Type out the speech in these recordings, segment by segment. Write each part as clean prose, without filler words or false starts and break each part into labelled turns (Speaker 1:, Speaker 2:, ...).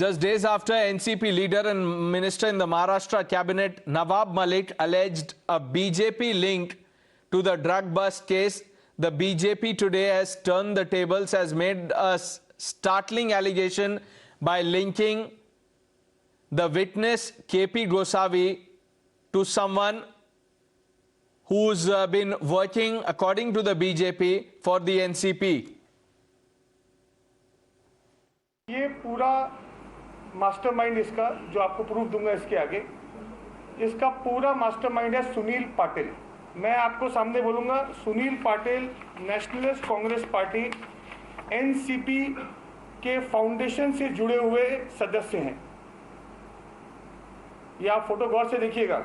Speaker 1: Just days after NCP leader and minister in the Maharashtra cabinet Nawab Malik alleged a BJP link to the drug bust case, the BJP today has turned the tables, has made a startling allegation by linking the witness KP Gosavi to someone who's been working, according to the BJP, for the NCP.
Speaker 2: ये पूरा mastermind इसका, जो आपको proof दूंगा इसके आगे, इसका पूरा मास्टरमाइंड है सुनील पाटिल। मैं आपको सामने बोलूंगा, Sunil Patil nationalist Congress party NCP के फाउंडेशन से जुड़े हुए सदस्य हैं। ये आप फोटो गौर से देखिएगा।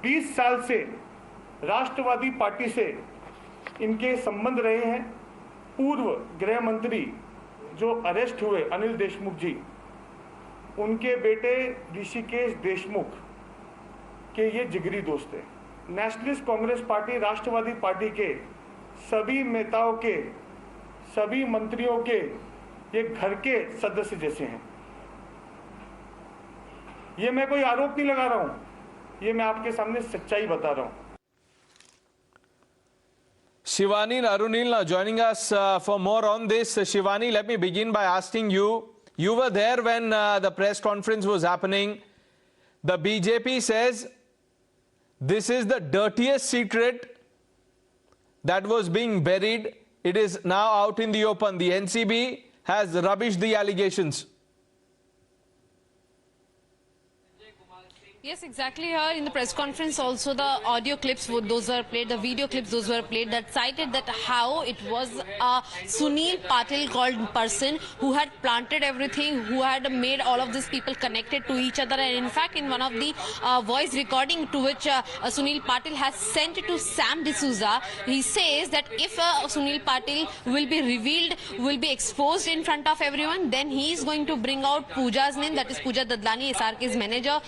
Speaker 2: 20 साल से राष्ट्रवादी पार्टी से इनके संबंध रहे हैं। पूर्व गृह मंत्री जो अरेस्ट हुए अनिल देशमुख जी, उनके बेटे ऋषिकेश देशमुख के ये जिगरी दोस्त हैं। नेशनलिस्ट कांग्रेस पार्टी राष्ट्रवादी पार्टी के सभी नेताओं के, सभी मंत्रियों के ये घर के सदस्य जैसे हैं। ये मैं कोई आरोप नहीं लगा रहा हूं, ये मैं आपके सामने सच्चाई बता रहा हूं।
Speaker 1: Shivani and Arunil now joining us for more on this. Shivani, let me begin by asking you, you were there when the press conference was happening. The BJP says this is the dirtiest secret that was being buried. It is now out in the open. The NCB has rubbished the allegations.
Speaker 3: Yes, exactly. Here in the press conference also the audio clips, those were played, the video clips, those were played, that cited that how it was a Sunil Patil called person who had planted everything, who had made all of these people connected to each other. And in fact, in one of the voice recording to which Sunil Patil has sent to Sam D'Souza, he says that if Sunil Patil will be revealed, will be exposed in front of everyone, then he is going to bring out Pooja's name, that is Pooja Dadlani, SRK's manager.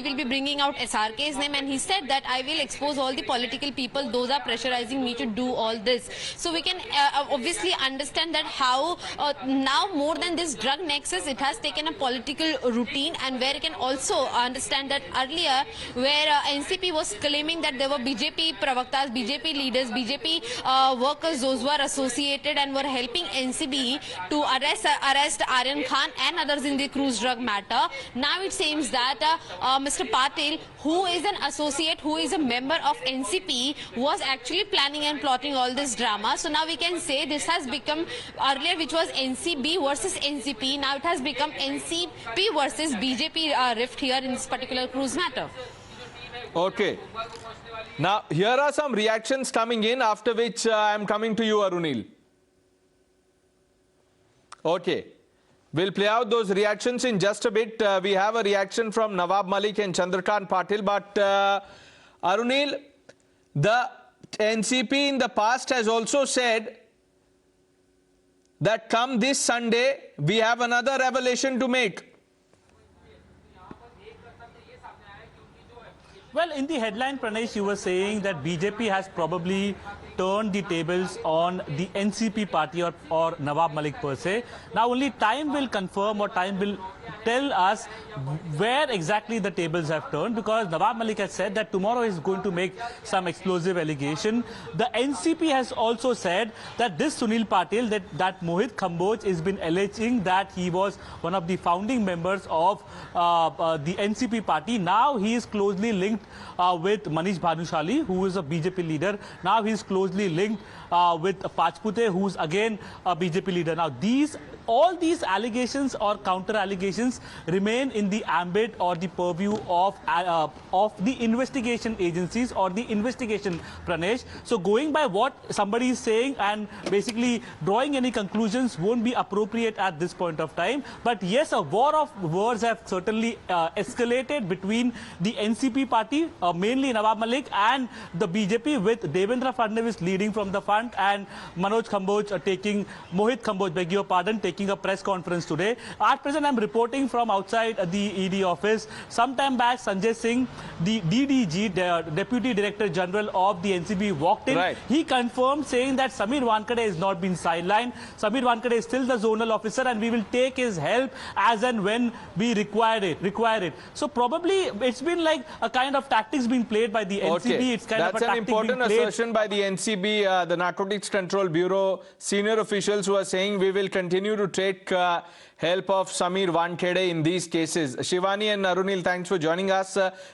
Speaker 3: He will be bringing out SRK's name, and he said that I will expose all the political people, those are pressurizing me to do all this. So we can obviously understand that how now more than this drug nexus, it has taken a political routine, and where you can also understand that earlier where NCP was claiming that there were BJP pravaktas, BJP leaders, BJP workers, those were associated and were helping NCB to arrest Aryan Khan and others in the cruise drug matter. Now it seems that Mr. Patil, who is an associate, who is a member of NCP, was actually planning and plotting all this drama. So now we can say this has become, earlier which was NCB versus NCP, now it has become NCP versus BJP rift here in this particular cruise matter.
Speaker 1: Okay. Now, here are some reactions coming in, after which I am coming to you, Arunil. Okay. We'll play out those reactions in just a bit. We have a reaction from Nawab Malik and Chandrakant Patil. But Arunil, the NCP in the past has also said that come this Sunday, we have another revelation to make.
Speaker 4: Well, in the headline, Pranesh, you were saying that BJP has probably turned the tables on the NCP party or Nawab Malik per se. Now only time will confirm, or time will tell us where exactly the tables have turned, because Nawab Malik has said that tomorrow he is going to make some explosive allegation. The NCP has also said that this Sunil Patil, that Mohit Kamboj has been alleging that he was one of the founding members of the NCP party. Now he is closely linked with Manish Bhanushali, who is a BJP leader. Now he is closely linked with Pachpute, who is again a BJP leader. Now all these allegations or counter allegations remain in the ambit or the purview of the investigation agencies or the investigation, Pranesh. So going by what somebody is saying and basically drawing any conclusions won't be appropriate at this point of time. But yes, a war of words have certainly escalated between the NCP party, mainly Nawab Malik, and the BJP, with Devendra Fadnavis leading from the front and Mohit Kamboj, beg your pardon, taking making a press conference today. At present, I'm reporting from outside the ED office. Sometime back, Sanjay Singh, the DDG, the Deputy Director General of the NCB, walked in.
Speaker 1: Right.
Speaker 4: He confirmed, saying that Samir Wankhede has not been sidelined. Samir Wankhede is still the zonal officer, and we will take his help as and when we require it. So probably it's been like a kind of tactics being played by the NCB.
Speaker 1: Okay.
Speaker 4: It's kind
Speaker 1: That's
Speaker 4: of a
Speaker 1: an
Speaker 4: tactic
Speaker 1: important
Speaker 4: being played.
Speaker 1: assertion by the NCB, the Narcotics Control Bureau senior officials, who are saying we will continue to take help of Samir Wankhede in these cases. Shivani and Arunil, thanks for joining us.